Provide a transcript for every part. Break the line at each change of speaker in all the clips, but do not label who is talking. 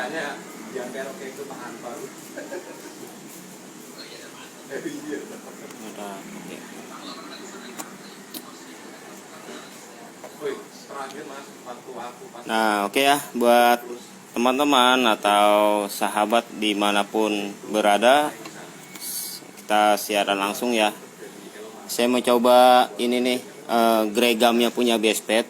makanya yang kayak itu tahan baru. Iya.
Nah, oke ya, buat teman-teman atau sahabat dimanapun berada, kita siaran langsung ya. Saya mau coba ini nih, gregamnya punya Bestpet.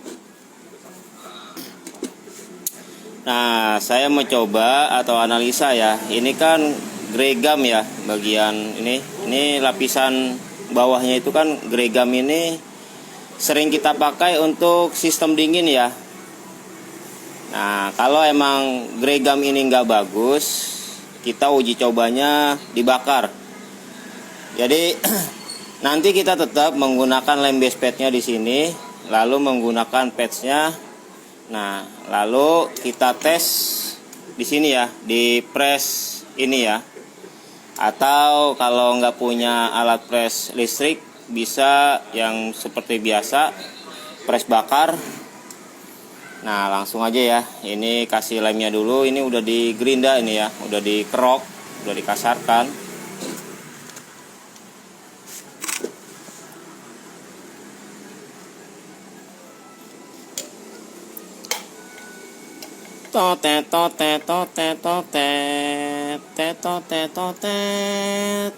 Nah, saya mau coba atau analisa ya. Ini kan gregam ya, bagian ini lapisan bawahnya itu kan gregam ini sering kita pakai untuk sistem dingin ya. Nah, kalau emang gregam ini nggak bagus, kita uji cobanya dibakar. Jadi nanti kita tetap menggunakan lem Bestpetnya di sini, lalu menggunakan patchnya. Nah, lalu kita tes di sini ya, di press ini ya. Atau kalau nggak punya alat press listrik, bisa yang seperti biasa, press bakar. Nah, langsung aja ya. Ini kasih lemnya dulu. Ini udah di gerinda ini ya, udah dikerok, udah dikasarkan. Totet totet totet totet totet totet.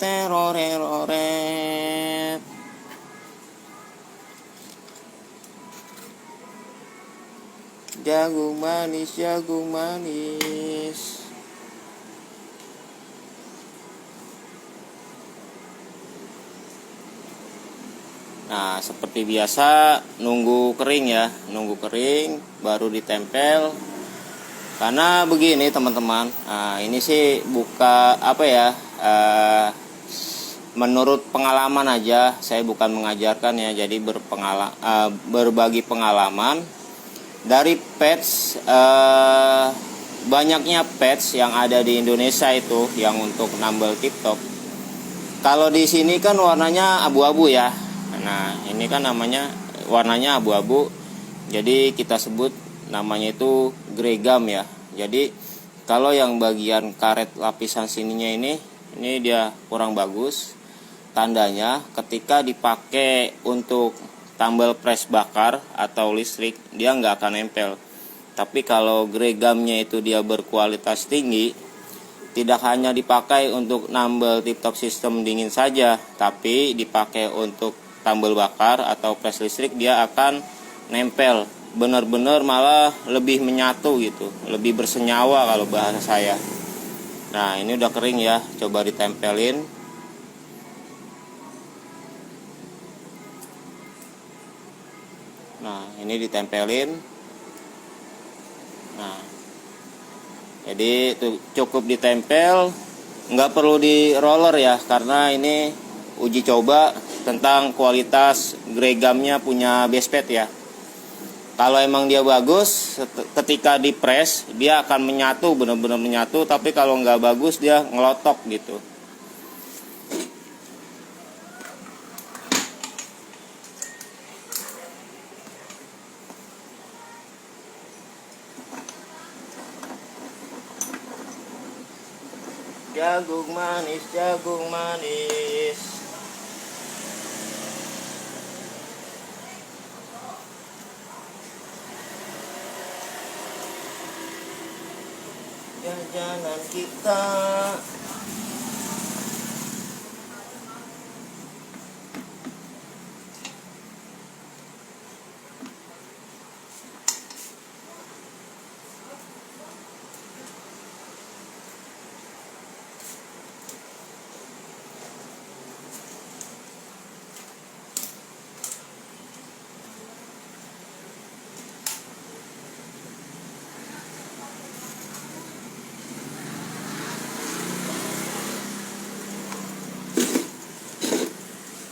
Teroret. Jagung manis, jagung manis. Nah, seperti biasa nunggu kering ya, nunggu kering baru ditempel. Karena begini teman-teman, nah, ini sih buka apa ya, menurut pengalaman aja, saya bukan mengajarkan ya, jadi berbagi pengalaman dari patch, banyaknya patch yang ada di Indonesia itu yang untuk nambel TikTok. Kalau di sini kan warnanya abu-abu ya. Nah, ini kan namanya warnanya abu-abu, jadi kita sebut namanya itu gregam ya. Jadi kalau yang bagian karet lapisan sininya ini dia kurang bagus. Tandanya ketika dipakai untuk tambal press bakar atau listrik, dia nggak akan nempel. Tapi kalau gregamnya itu dia berkualitas tinggi, tidak hanya dipakai untuk nambal TikTok sistem dingin saja, tapi dipakai untuk tambal bakar atau press listrik, dia akan nempel. Benar-benar malah lebih menyatu gitu, lebih bersenyawa kalau bahasa saya. Nah, ini udah kering ya, coba ditempelin. Nah, ini ditempelin. Nah, jadi itu cukup ditempel, nggak perlu di roller ya, karena ini uji coba tentang kualitas gregamnya punya Bestpet ya. Kalau emang dia bagus, ketika di press dia akan menyatu, benar-benar menyatu. Tapi kalau nggak bagus dia ngelotok gitu. Jagung manis, jagung manis. Jajanan kita.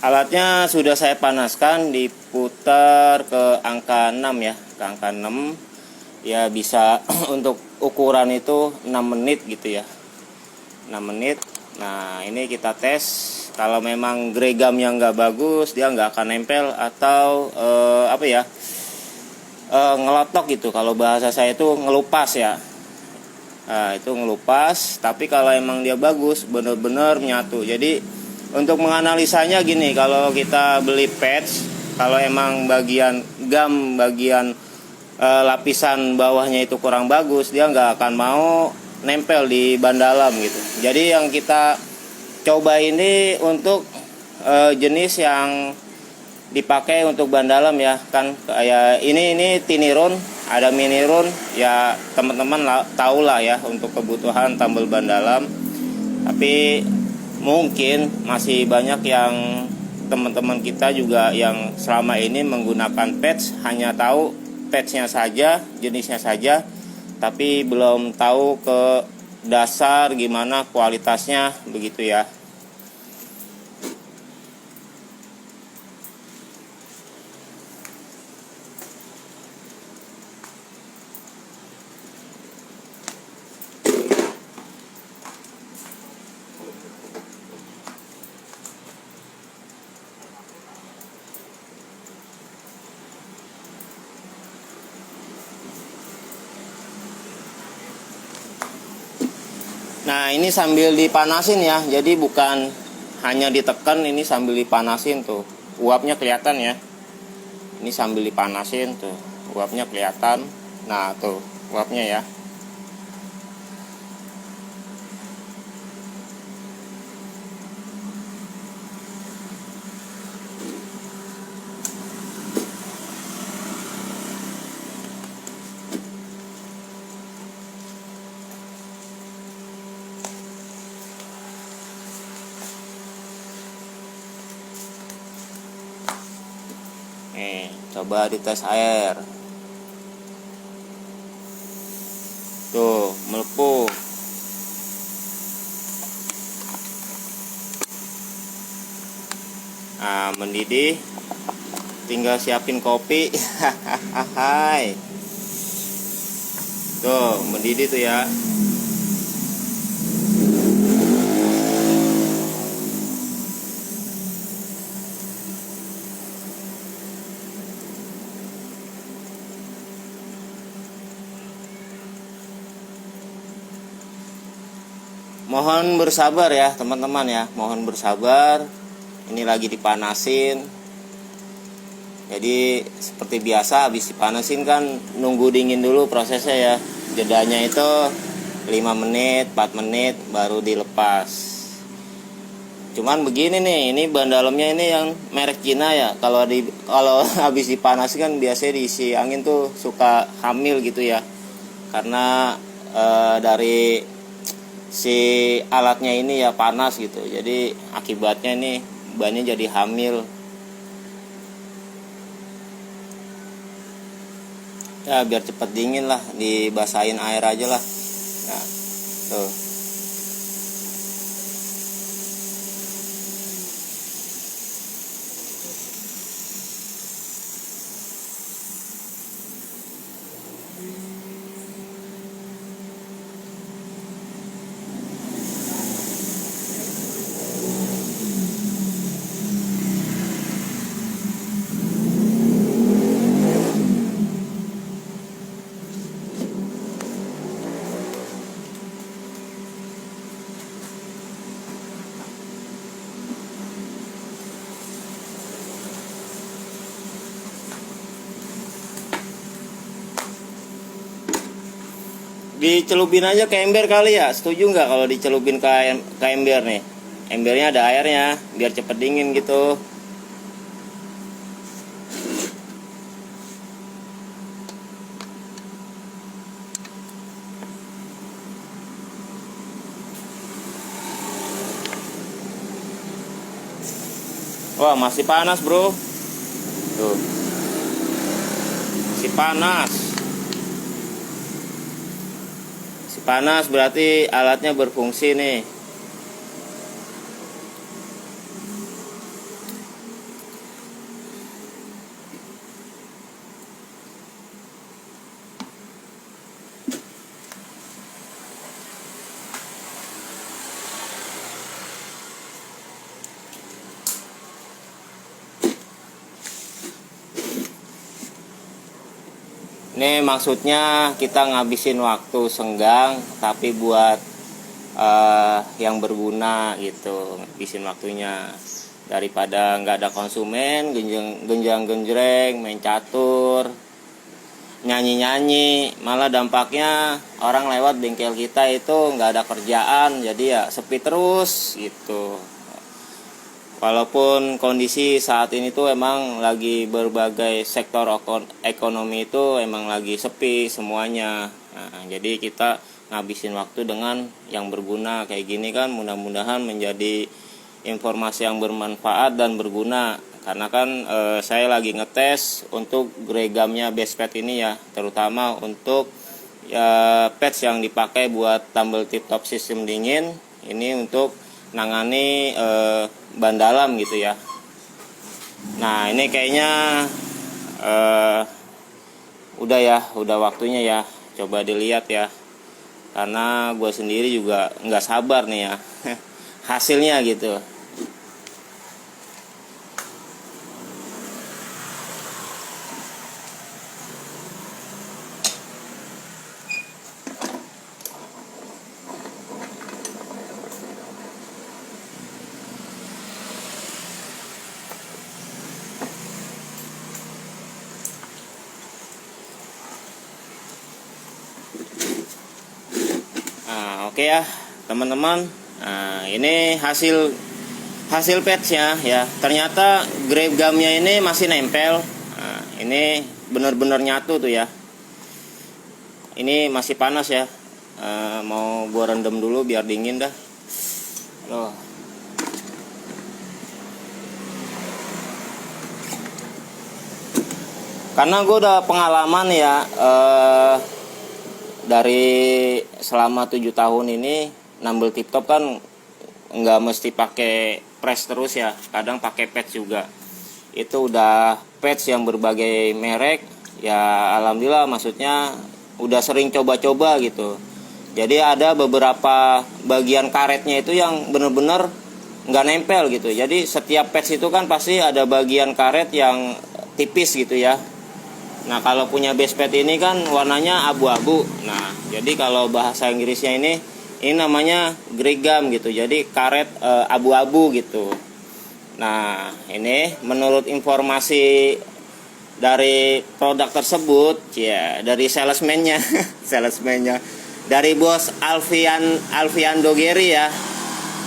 Alatnya sudah saya panaskan, diputar ke angka 6 ya, ke angka 6. Ya bisa untuk ukuran itu 6 menit gitu ya. 6 menit. Nah, ini kita tes Kalau memang gregamnya nggak bagus, dia nggak akan nempel atau ngelotok gitu. Kalau bahasa saya itu ngelupas ya. Nah, itu ngelupas. Tapi kalau emang dia bagus, bener-bener menyatu. Jadi untuk menganalisanya gini, kalau kita beli patch, kalau emang bagian gam, bagian lapisan bawahnya itu kurang bagus, dia nggak akan mau nempel di ban dalam gitu. Jadi yang kita coba ini untuk jenis yang dipakai untuk ban dalam ya, kan kayak ini Tiniron, ada Miniron ya, teman-teman tahu lah ya untuk kebutuhan tambal ban dalam. Tapi mungkin masih banyak yang teman-teman kita juga yang selama ini menggunakan patch, hanya tahu patchnya saja, jenisnya saja, tapi belum tahu ke dasar gimana kualitasnya begitu ya. Nah, ini sambil dipanasin ya. Jadi bukan hanya ditekan, ini sambil dipanasin tuh. Uapnya kelihatan ya. Ini sambil dipanasin tuh. Uapnya kelihatan. Nah, tuh uapnya ya. Nih, coba dites air. Tuh, melepuh. Nah, mendidih. Tinggal siapin kopi. Hai. Tuh, mendidih tuh ya. Mohon bersabar ya teman-teman ya, mohon bersabar. Ini lagi dipanasin. Jadi seperti biasa habis dipanasin kan nunggu dingin dulu prosesnya ya. Jedanya itu 5 menit, 4 menit baru dilepas. Cuman begini nih, ini ban dalamnya ini yang merek Cina ya. Kalau habis dipanasin kan biasanya diisi angin tuh suka hamil gitu ya. Karena dari si alatnya ini ya panas gitu, jadi akibatnya ini bannya jadi hamil ya. Biar cepet dingin lah, dibasahin air aja lah. Nah tuh. Dicelupin aja ke ember kali ya. Setuju nggak kalau dicelupin ke ember nih? Embernya ada airnya biar cepet dingin gitu. Wah, masih panas bro. Tuh, masih panas. Panas berarti alatnya berfungsi nih. Ini maksudnya kita ngabisin waktu senggang tapi buat yang berguna gitu, ngabisin waktunya, daripada nggak ada konsumen genjang-genjreng main catur nyanyi-nyanyi, malah dampaknya orang lewat bengkel kita itu nggak ada kerjaan, jadi ya sepi terus gitu. Walaupun kondisi saat ini tuh emang lagi berbagai sektor ekonomi itu emang lagi sepi semuanya. Nah, jadi kita ngabisin waktu dengan yang berguna kayak gini kan, mudah-mudahan menjadi informasi yang bermanfaat dan berguna. Karena kan saya lagi ngetes untuk gregamnya Bestpet ini ya, terutama untuk pads yang dipakai buat tumble tip top sistem dingin ini untuk nangani ban dalam gitu ya. Nah ini kayaknya udah waktunya ya, coba dilihat ya, karena gue sendiri juga nggak sabar nih ya hasilnya gitu. Oke ya teman-teman, nah, ini hasil patchnya ya. Ternyata gregamnya ini masih nempel. Nah, ini benar-benar nyatu tuh ya. Ini masih panas ya. Mau gua rendam dulu biar dingin dah. Loh. Karena gue udah pengalaman ya. Dari selama 7 tahun ini nambel tip top kan nggak mesti pakai press terus ya, kadang pakai patch juga. Itu udah patch yang berbagai merek ya, alhamdulillah, maksudnya udah sering coba-coba gitu. Jadi ada beberapa bagian karetnya itu yang bener-bener nggak nempel gitu. Jadi setiap patch itu kan pasti ada bagian karet yang tipis gitu ya. Nah kalau punya Bestpet ini kan warnanya abu-abu. Nah jadi kalau bahasa Inggrisnya ini namanya gregam gitu. Jadi karet abu-abu gitu. Nah ini menurut informasi dari produk tersebut ya, dari salesman-nya dari bos Alfian Dogeri ya.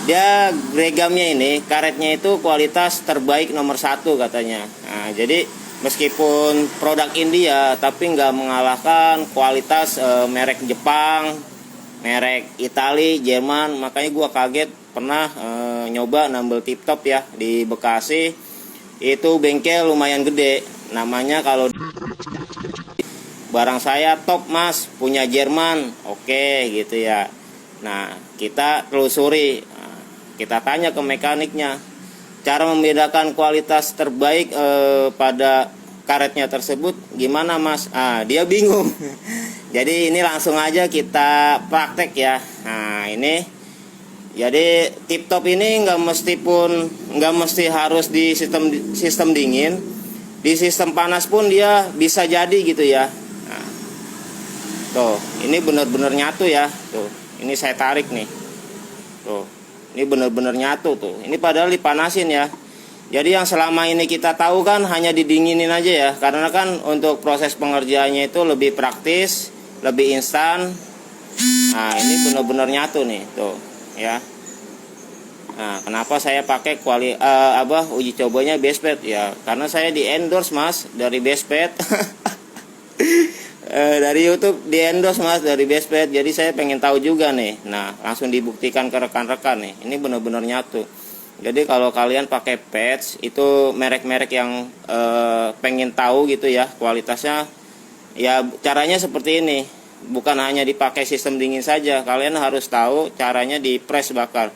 Dia gregamnya ini karetnya itu kualitas terbaik nomor 1 katanya. Nah jadi meskipun produk India tapi nggak mengalahkan kualitas merek Jepang, merek Itali, Jerman. Makanya gua kaget pernah nyoba nambel tip top ya di Bekasi. Itu bengkel lumayan gede. Namanya kalau barang saya top mas, punya Jerman, oke gitu ya. Nah kita telusuri, kita tanya ke mekaniknya, cara membedakan kualitas terbaik pada karetnya tersebut gimana mas? Dia bingung. Jadi ini langsung aja kita praktek ya. Nah ini, jadi tip top ini nggak mesti harus di sistem dingin, di sistem panas pun dia bisa jadi gitu ya. Nah, tuh ini benar-benar nyatu ya. Tuh ini saya tarik nih. Tuh. Ini benar-benar nyatu tuh. Ini padahal dipanasin ya. Jadi yang selama ini kita tahu kan hanya didinginin aja ya. Karena kan untuk proses pengerjaannya itu lebih praktis, lebih instan. Nah ini benar-benar nyatu nih tuh ya. Nah kenapa saya pakai uji cobanya Bestpet ya? Karena saya di endorse mas dari Bestpet. Dari YouTube di endorse mas dari Bestpet, jadi saya pengen tahu juga nih. Nah langsung dibuktikan ke rekan-rekan nih, ini benar-benar nyatu. Jadi kalau kalian pakai patch itu merek-merek yang pengen tahu gitu ya kualitasnya, ya caranya seperti ini. Bukan hanya dipakai sistem dingin saja, kalian harus tahu caranya di press bakar.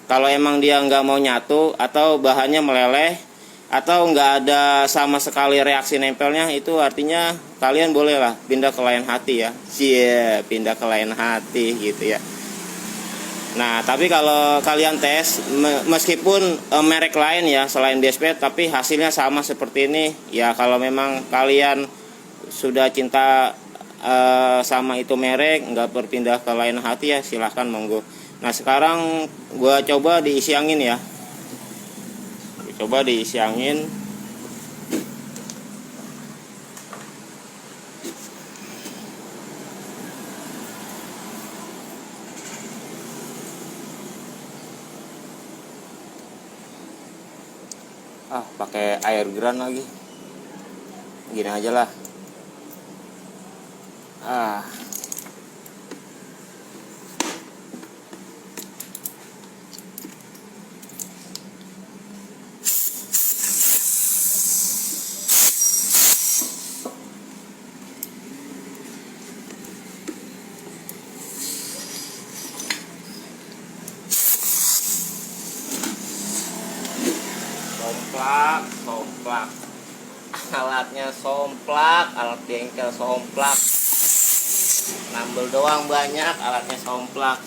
Kalau emang dia nggak mau nyatu atau bahannya meleleh atau nggak ada sama sekali reaksi nempelnya, itu artinya kalian bolehlah pindah ke lain hati ya. Pindah ke lain hati gitu ya. Nah tapi kalau kalian tes meskipun merek lain ya selain Bestpet, tapi hasilnya sama seperti ini ya, kalau memang kalian sudah cinta sama itu merek, nggak berpindah ke lain hati ya, silahkan monggo. Nah sekarang gua coba diisi angin ya, coba diisi angin. Pakai air gran lagi, gini aja lah. Somplak, alatnya somplak, alat bengkel somplak, nambel doang banyak, alatnya somplak.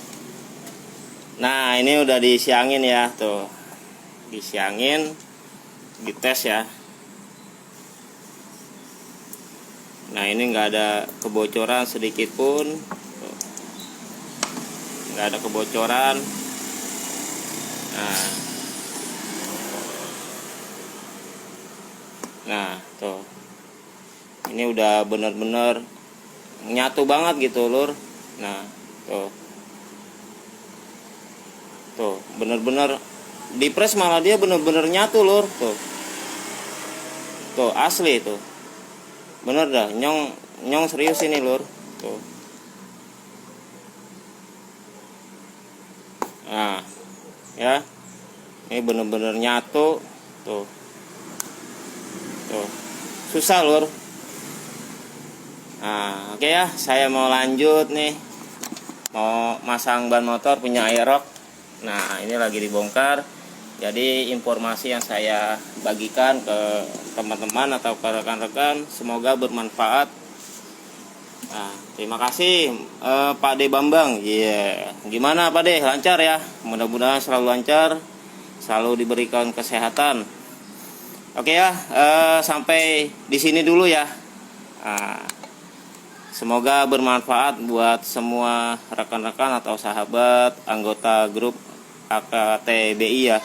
Nah ini udah disiangin ya, tuh disiangin, dites ya. Nah ini nggak ada kebocoran sedikit pun, tuh. Nggak ada kebocoran. Nah tuh, ini udah bener-bener nyatu banget gitu lur. Nah tuh bener-bener dipres malah dia bener-bener nyatu lur. Tuh asli tuh, bener dah, nyong serius ini lur. Tuh, nah ya, ini bener-bener nyatu tuh. Susah lur. Nah oke ya, saya mau lanjut nih, mau masang ban motor punya Aerox. Nah ini lagi dibongkar. Jadi informasi yang saya bagikan ke teman-teman atau ke rekan-rekan semoga bermanfaat. Nah terima kasih Pak D Bambang. Iya, gimana Pak D, lancar ya? Mudah-mudahan selalu lancar, selalu diberikan kesehatan. Oke ya, sampai di sini dulu ya. Semoga bermanfaat buat semua rekan-rekan atau sahabat anggota grup AKTBI ya.